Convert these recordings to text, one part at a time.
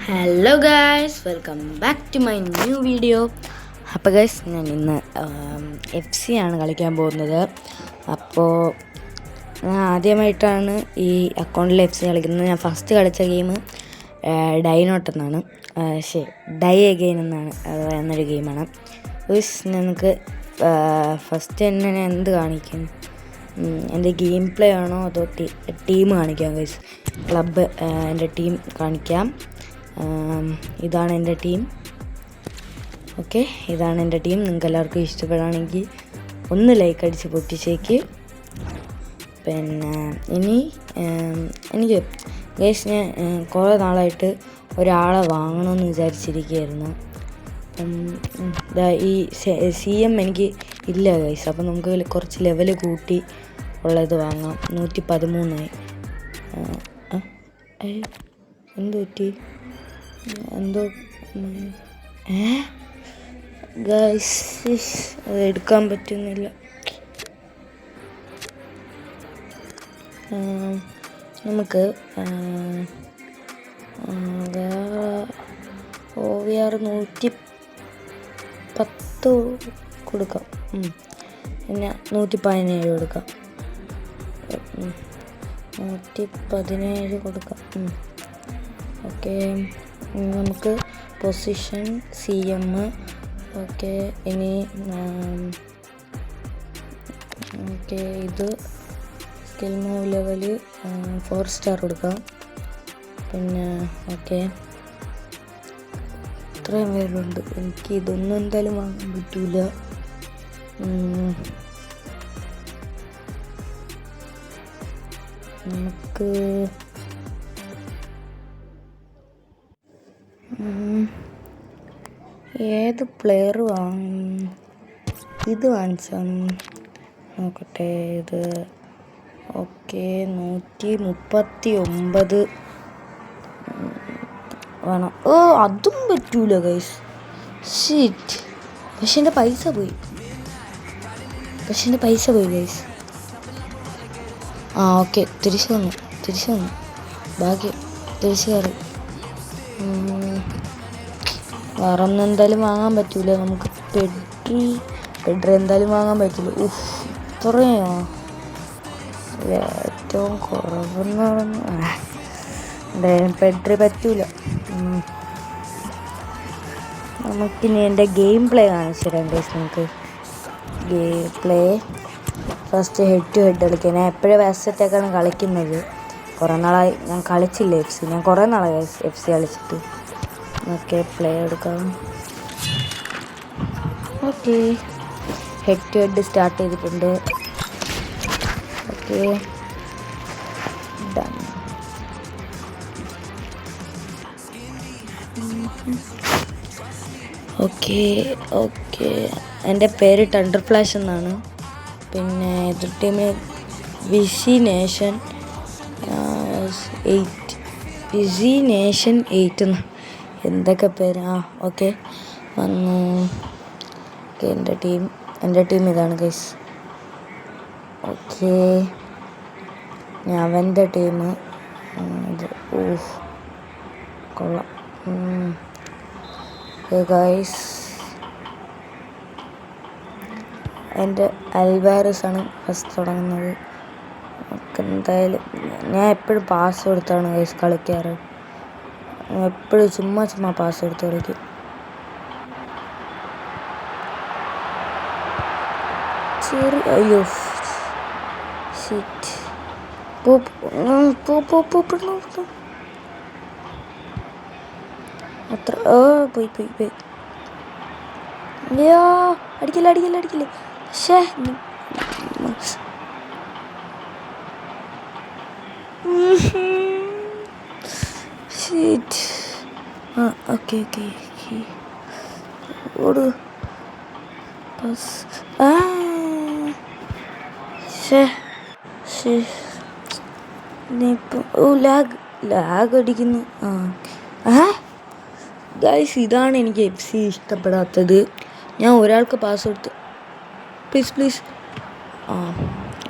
Hello guys, welcome back to my new video. അപ്പോൾ guys, ഞാൻ ഇന്ന് FC ആണ് കളിക്കാൻ പോകുന്നത്. അപ്പോൾ ഞാൻ ആദ്യമായിട്ടാണ് ഈ അക്കൗണ്ടിൽ FC കളിക്കുന്നത്. ഞാൻ ഫസ്റ്റ് കളിച്ച ഗെയിം ഡൈനോട്ട് എന്നാണ്, ഡൈ അഗെയിൻ എന്നാണ് എന്നൊരു ഗെയിമാണ്. ഗൈസ്, നമുക്ക് ഫസ്റ്റ് തന്നെ ഞാൻ എന്ത് കാണിക്കും? എൻ്റെ ഗെയിം പ്ലേ ആണോ അതോ ടീം കാണിക്കാം? ഗൈസ്, ക്ലബ്ബ് എൻ്റെ ടീം കാണിക്കാം. ഇതാണ് എൻ്റെ ടീം. ഓക്കെ, ഇതാണ് എൻ്റെ ടീം. നിങ്ങൾക്ക് എല്ലാവർക്കും ഇഷ്ടപ്പെടുകയാണെങ്കിൽ ഒന്ന് ലൈക്ക് അടിച്ച് പൊട്ടിച്ചേക്ക്. പിന്നെ എനിക്ക് ഗൈസ്, ഞാൻ കുറേ നാളായിട്ട് ഒരാളെ വാങ്ങണമെന്ന് വിചാരിച്ചിരിക്കുകയായിരുന്നു. ഈ CM എനിക്ക് ഇല്ല ഗൈസ്. അപ്പം നമുക്ക് കുറച്ച് ലെവൽ കൂട്ടി ഉള്ളത് വാങ്ങാം. 113 എന്ത് പറ്റി? എന്തോ ഗൈസ്, അത് എടുക്കാൻ പറ്റുന്നില്ല. നമുക്ക് OVR 110 കൊടുക്കാം. പിന്നെ 117 കൊടുക്കാം. 117 കൊടുക്കാം. ഓക്കെ, നമുക്ക് പൊസിഷൻ CM. ഓക്കെ, ഇനി ഓക്കെ, ഇത് സ്കിൽ മൂവ് ലെവല് 4 സ്റ്റാർ കൊടുക്കാം. പിന്നെ ഓക്കെ, ഇത്രയും പേരുണ്ട്. എനിക്ക് ഇതൊന്നും എന്തായാലും വാങ്ങാൻ പറ്റൂല. നമുക്ക് ഏത് പ്ലെയർ ഇത് വാങ്ങിച്ചാൽ നോക്കട്ടെ. ഇത് ഓക്കെ, 139 വേണം. അതും പറ്റൂല ഗൈസ്. ഷിറ്റ്. പക്ഷെ എൻ്റെ പൈസ പോയി ഗൈസ്. ഓക്കെ, തിരിച്ചു വന്നു. ബാക്കി തിരിച്ചു കയറി. വേറെ ഒന്നും എന്തായാലും വാങ്ങാൻ പറ്റൂല. നമുക്ക് പെഡ്രി എന്തായാലും വാങ്ങാൻ പറ്റില്ല. ഇത്രയോ ഏറ്റവും കുറവെന്ന് പറഞ്ഞു. എന്തായാലും പെഡ്രി പറ്റൂല. നമുക്കിനി എൻ്റെ ഗെയിം പ്ലേ കാണിച്ചു തരാം ഗൈസ്. നമുക്ക് game play first head to head കളിക്കാം. ഞാൻ എപ്പോഴും വാസറ്റാക്കാണ് കളിക്കുന്നത്. കുറേ നാളായി ഞാൻ കളിച്ചില്ല FC. ഞാൻ കുറേ നാളായി FC കളിച്ചിട്ട്. ഓക്കെ, പ്ലേ എടുക്കാം. Okay, head to head start ചെയ്തിട്ടുണ്ട്. Okay, done. ഓക്കെ, എൻ്റെ പേര് തണ്ടർ ഫ്ലാഷ് എന്നാണ്. പിന്നെ എതിർ ടീമിന് വിസി നേഷൻ 8 എന്ന് എന്തൊക്കെ പേര്. ഓക്കെ, വന്നു. ഓക്കെ, എൻ്റെ ടീം ഇതാണ് ഗൈസ്. ഓക്കെ, ഞാൻ അവൻ്റെ ടീം ഇത്. കൊള്ളാം. ഗൈസ്, എൻ്റെ അൽവാരസ് ആണ് ഫസ്റ്റ് തുടങ്ങുന്നത്. നമുക്ക് എന്തായാലും ഞാൻ എപ്പോഴും പാസ് കൊടുത്താണ് ഗൈസ് കളിക്കാറ്. എപ്പോഴും ചുമ്മാ പാസ് കൊടുത്ത് കളിക്കും. അയ്യോ ഷിറ്റ്. അത്ര പോയി. അയ്യോ, അടിക്കില്ല. ശ്ശേ, ഷിറ്റ്. ഓക്കെ, ഓട്. ലാഗ് അടിക്കുന്നു. ഗൈസ്, ഇതാണ് എനിക്ക് FC ഇഷ്ടപ്പെടാത്തത്. ഞാൻ ഒരാൾക്ക് പാസ് കൊടുത്ത് പ്ലീസ്.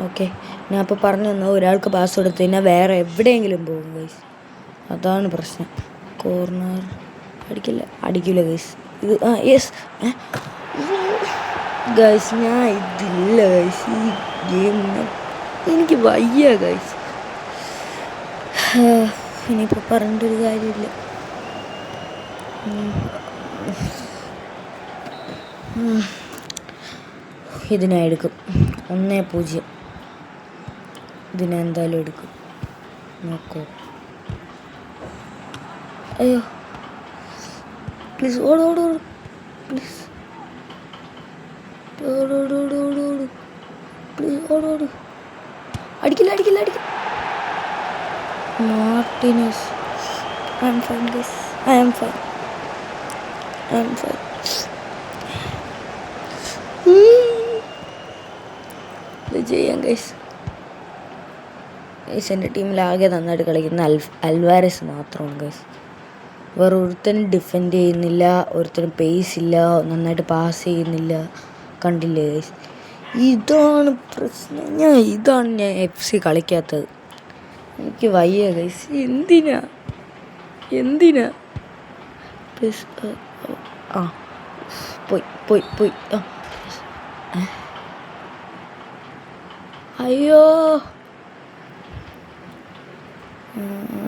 ഓക്കെ, ഞാൻ അപ്പോൾ പറഞ്ഞു തന്നത് ഒരാൾക്ക് പാസ് കൊടുത്ത് കഴിഞ്ഞാൽ വേറെ എവിടെയെങ്കിലും പോകും ഗൈസ്. അതാണ് പ്രശ്നം. കോർണർ അടിക്കില്ല ഗൈസ്. ഇത് യെസ് ഗൈസ്, ഞാൻ ഇതില്ല ഗൈസ്. ഈ ഗെയിം എനിക്ക് വയ്യ ഗൈസ്. ഇനിയിപ്പോൾ പറഞ്ഞിട്ടൊരു കാര്യമില്ല. ഇതിനെ എടുക്കും 1-0. ഇതിനെ എന്തായാലും എടുക്കും. നോക്കൂ. അയ്യോ പ്ലീസ് ഓട് പ്ലീസ് ഓട് പ്ലീസ് ഓട്. അടിക്കില്ല. Martinez. I am fine guys. I am fine. ഇത് ചെയ്യാം ഗൈസ്. എൻ്റെ ടീമിലാകെ നന്നായിട്ട് കളിക്കുന്ന അൽവാരസ് മാത്രമാണ് ഗൈസ്. വേറെ ഒരുത്തനും ഡിഫെൻഡ് ചെയ്യുന്നില്ല, ഒരുത്തനും പേസ് ഇല്ല, നന്നായിട്ട് പാസ് ചെയ്യുന്നില്ല. കണ്ടില്ലേ ഗൈസ്, ഇതാണ് പ്രശ്നം. ഇതാണ് ഞാൻ FC കളിക്കാത്തത്. എനിക്ക് വയ്യ ഗൈസ്. എന്തിനാ പ്ലീസ്. പോയി. അയ്യോ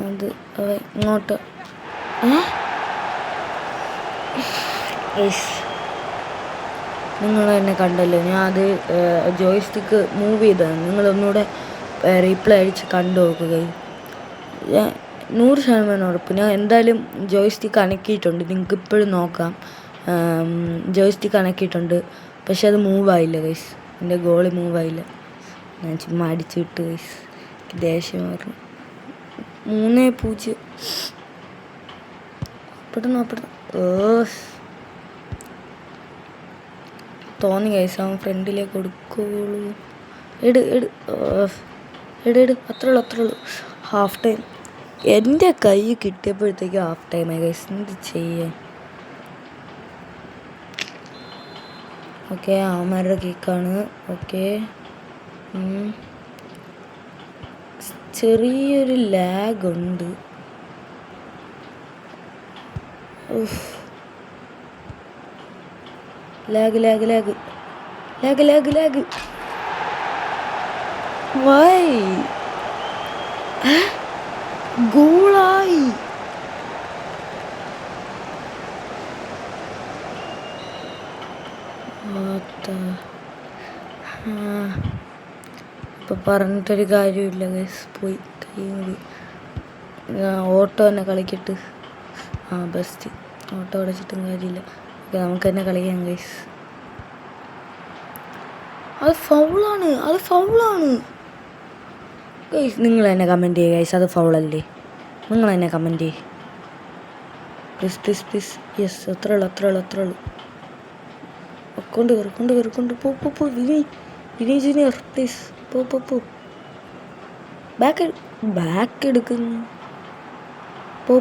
അത് ഇങ്ങോട്ട്. നിങ്ങൾ എന്നെ കണ്ടല്ലോ, ഞാൻ അത് ജോയ്സ്റ്റിക്ക് മൂവ് ചെയ്തതാണ്. നിങ്ങളൊന്നുകൂടെ റീപ്ലേ അടിച്ച് കണ്ടു നോക്കുക. ഞാൻ 100% ഉറപ്പ്. ഞാൻ എന്തായാലും ജോയ്സ്റ്റിക്ക് അനക്കിയിട്ടുണ്ട്. നിങ്ങൾക്ക് ഇപ്പോഴും നോക്കാം. ജോയ്സ്റ്റിക്ക് അനക്കിയിട്ടുണ്ട്, പക്ഷെ അത് മൂവായില്ല ഗൈസ്. എൻ്റെ ഗോളി മൂവായില്ല. ഞാൻ ചുമ്മാ അടിച്ചു വിട്ട് ഗൈസ്. ദേഷ്യം പറഞ്ഞു. 3-0. പെട്ടെന്ന് തോന്നി ഗൈസ്, അവൻ ഫ്രണ്ടിലേക്ക് കൊടുക്കുള്ളൂ. എട് അത്രേ ഉള്ളൂ. ഹാഫ് ടൈം എൻ്റെ കൈ കിട്ടിയപ്പോഴത്തേക്ക് ഹാഫ് ടൈമായി ഗൈസ്. എന്ത് ചെയ്യാൻ? ഓക്കെ, അവന്മാരുടെ കേക്കാണ്. ഓക്കെ, ചെറിയൊരു ലാഗ് ഉണ്ട്. ലാഗ് വൈ ഗോളായി. ഇപ്പം പറഞ്ഞിട്ടൊരു കാര്യമില്ല ഗൈസ്. പോയി കൈ കൂടി. ഓട്ടോ തന്നെ കളിക്കട്ട്. ബെസ്റ്റ്. ഓട്ടോ അടച്ചിട്ടും കാര്യമില്ല. ഓക്കെ, നമുക്ക് തന്നെ കളിക്കാം ഗൈസ്. അത് ഫൗളാണ് ഗൈസ്. നിങ്ങൾ തന്നെ കമൻറ്റ് ചെയ്യുക ഗൈസ്. അത് ഫൗളല്ലേ? നിങ്ങൾ തന്നെ കമൻറ്റ് ചെയ്യ് പ്ലീസ്. യെസ്, അത്രേ ഉള്ളൂ. കൊണ്ട് പോ വിനി ജൂനിയർ പ്ലീസ്. പോ ബാക്ക് എടുക്കുന്നു. പോ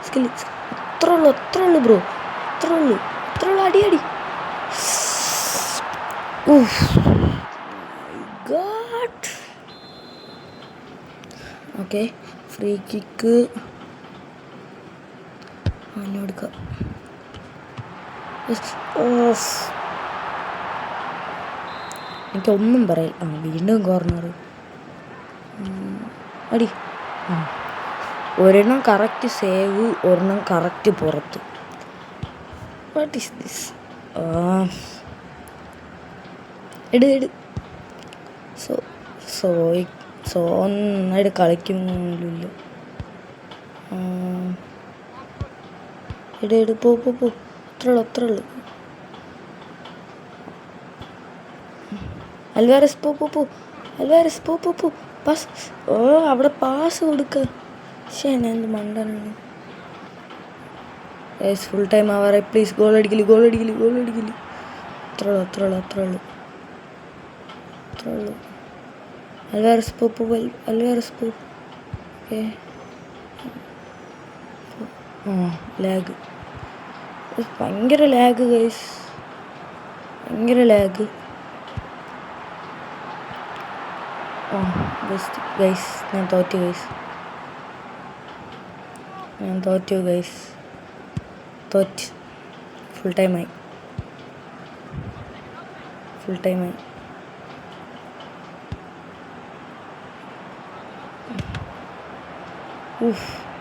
സ്കിൽ. അത്രേ ഉള്ളൂ ബ്രോ. അത്രേ ഉള്ളൂ. അടി. ഓക്കെ, ഫ്രീ കിക്ക് എടുക്കാം. എനിക്കൊന്നും പറയില്ല. വീണ്ടും കോർണർ. അടി. ഒരെണ്ണം കറക്റ്റ് സേവ്, ഒരെണ്ണം കറക്റ്റ് പുറത്ത്. What is this? എട് ഒന്നായിട്ട് കളിക്കുന്നില്ല. പോ അത്രേ ഉള്ളൂ. അൽവാരസ് പോ പാസ്. അവിടെ പാസ് കൊടുക്ക. ഞാൻ എന്ത് മണ്ടനാണ്. ഫുൾ ടൈം ആവാറെ. പ്ലീസ് ഗോൾ അടിക്കല്. അത്രേ ഉള്ളൂ. അൽവാരസ് പോ. Okay, lag. ഭയങ്കര ലാഗ് ഗൈസ്. Best guys. ഞാൻ തോറ്റു ഗൈസ്. ഞാൻ തോറ്റു ഗൈസ്, തോറ്റ്. ഫുൾ ടൈമായി.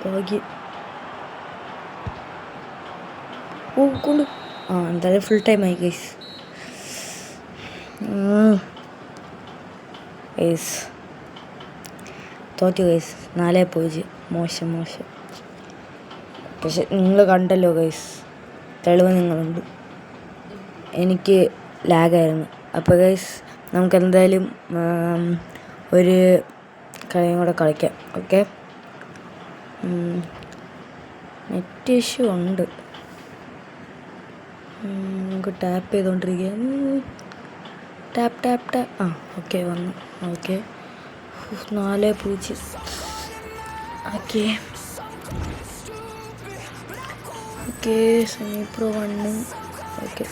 ഭാഗ്യം. കൊണ്ട് എന്തായാലും ഫുൾ ടൈമായി ഗൈസ്. തോറ്റു ഗൈസ്, 4-0. മോശം. പക്ഷെ നിങ്ങൾ കണ്ടല്ലോ ഗൈസ്, തെളിവ് നിങ്ങളുണ്ട്. എനിക്ക് ലാഗായിരുന്നു. അപ്പോൾ ഗൈസ് നമുക്ക് എന്തായാലും ഒരു കളിയും കൂടെ കളിക്കാം. ഓക്കെ, നെറ്റ് ഇഷ്യൂ ഉണ്ട്. നമുക്ക് ടാപ്പ് ചെയ്തുകൊണ്ടിരിക്കുക. ടാപ്പ്. ഓക്കെ വന്നു. Okay 4-0. Okay semi pro 1. Okay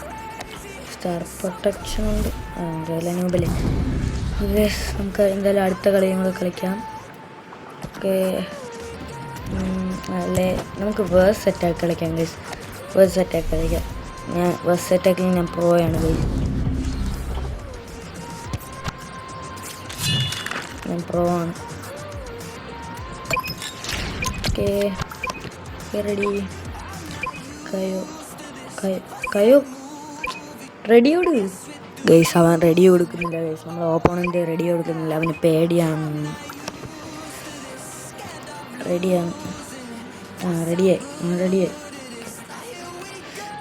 star protection ഉണ്ട്. എന്തായാലും നൂബില്. നമുക്ക് എന്തായാലും അടുത്ത കളിയും കൂടെ കളിക്കാം. ഓക്കെ അല്ലേ, നമുക്ക് വേഴ്സ് അറ്റാക്ക് കളിക്കാം ഗൈസ്. ഞാൻ വേഴ്സ് അറ്റാക്കിൽ ഞാൻ പ്രോയാണ് ഗൈസ്. ഞാൻ പ്രോ ആണ്. Okay ready. കയോ റെഡിയോട് ഗൈസ്. അവൻ റെഡി കൊടുക്കുന്നില്ല ഗൈസ്. നമ്മൾ ഓപ്പോണൻ്റ് റെഡി കൊടുക്കുന്നില്ല. അവന് പേടിയാണ്. റെഡിയാണ്. റെഡിയായി.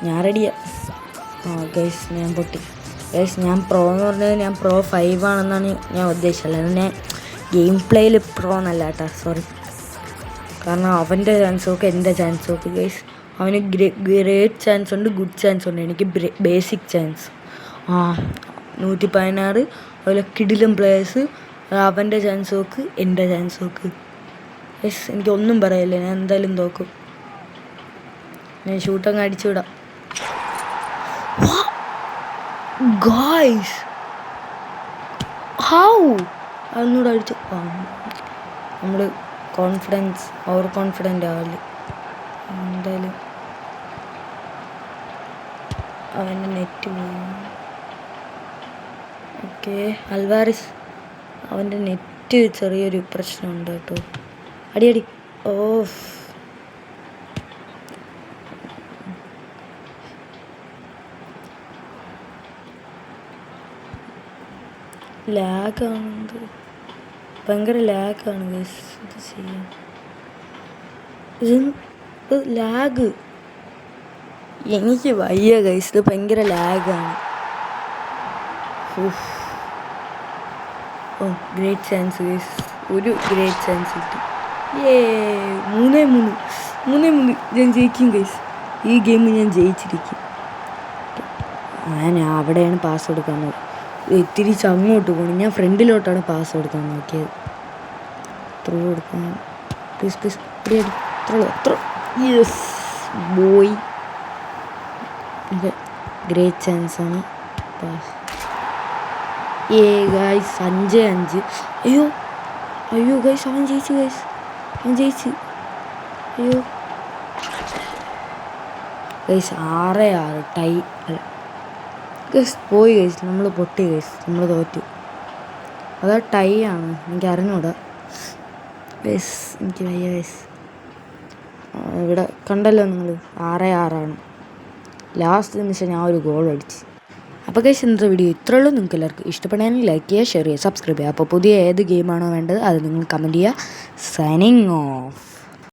ഞാൻ റെഡിയാ. ഗൈസ് ഞാൻ പൊട്ടി ഗൈസ്. ഞാൻ പ്രോ എന്ന് പറഞ്ഞത് ഞാൻ പ്രോ 5 ആണെന്നാണ് ഞാൻ ഉദ്ദേശിച്ചത്. അല്ലാതെ ഞാൻ ഗെയിം പ്ലേയിൽ പ്രോ എന്നല്ല കേട്ടോ, സോറി. കാരണം അവൻ്റെ ചാൻസ് നോക്ക്, എൻ്റെ ചാൻസ് നോക്ക് ഗൈസ്. അവന് ഗ്രേറ്റ് ചാൻസ് ഉണ്ട്, ഗുഡ് ചാൻസ് ഉണ്ട്. എനിക്ക് ബേസിക് ചാൻസ് 116. അതുപോലെ കിടിലം പ്ലേയേഴ്സ്. അവൻ്റെ ചാൻസ് നോക്ക്, എൻ്റെ ചാൻസ് നോക്ക് ഗൈസ്. എനിക്കൊന്നും പറയില്ല, ഞാൻ എന്തായാലും തോക്കും. ഞാൻ ഷൂട്ടങ്ങ് അടിച്ചു വിടാം ഗൈസ്. അതൊന്നുകൂടെ അടിച്ചു. നമ്മൾ ഓവർ കോൺഫിഡൻ്റ് ആവില്ല. എന്തായാലും അവൻ്റെ നെറ്റ് പോയി. ഓക്കെ അൽവാരിസ്, അവൻ്റെ നെറ്റ് ചെറിയൊരു പ്രശ്നമുണ്ട് കേട്ടോ. അടി. ലാഗാണത്, ഭയങ്കര ലാഗാണ് ഗൈസ്. ഇത് ചെയ്യാം. ലാഗ് എനിക്ക് വയ്യ ഗൈസ്. ഇത് ഭയങ്കര ലാഗാണ്. Great chance guys. ഒരു ഗ്രേറ്റ് ചാൻസ് കിട്ടി. 3-3. ഞാൻ ജയിക്കും ഗൈസ്. ഈ ഗെയിം ഞാൻ ജയിച്ചിരിക്കും. ഞാൻ അവിടെയാണ് പാസ് കൊടുക്കാൻ നോക്കി. തിരിച്ച് അങ്ങോട്ട് പോകണം. ഞാൻ ഫ്രണ്ടിലോട്ടാണ് പാസ് കൊടുക്കാൻ നോക്കിയത്. ത്രൂ കൊടുക്കാൻ പ്ലീസ് അത്ര യെസ് ബോയ്. ഗ്രേറ്റ് ചാൻസാണ്. Pass guys. 5-5. അയ്യോ ഗൈസ്, അവൻ ജയിച്ചു ഗൈസ്. അയ്യോ ഗൈസ്. 6-6 ടൈ. ഗൈസ് പോയി ഗൈസ്, നമ്മൾ പൊട്ടി ഗൈസ്, നമ്മൾ തോറ്റു. അതാ ടൈ ആണ്, എനിക്ക് അറിഞ്ഞൂടാ ഗൈസ്. എനിക്ക് വയ്യ ഗൈസ്. ഇവിടെ കണ്ടല്ലോ നിങ്ങൾ, 6-6. ലാസ്റ്റ് നിമിഷം ഞാൻ ഒരു ഗോൾ അടിച്ച്. അപ്പോൾ ഗൈസ് ഇന്നത്തെ വീഡിയോ ഇത്രയുള്ളൂ. നിങ്ങൾക്ക് എല്ലാവർക്കും ഇഷ്ടപ്പെടാനും ലൈക്ക് ചെയ്യുക, ഷെയർ ചെയ്യുക, സബ്സ്ക്രൈബ് ചെയ്യുക. അപ്പോൾ പുതിയ ഏത് ഗെയിമാണോ വേണ്ടത് അത് നിങ്ങൾ കമൻറ്റ് ചെയ്യുക. Signing off.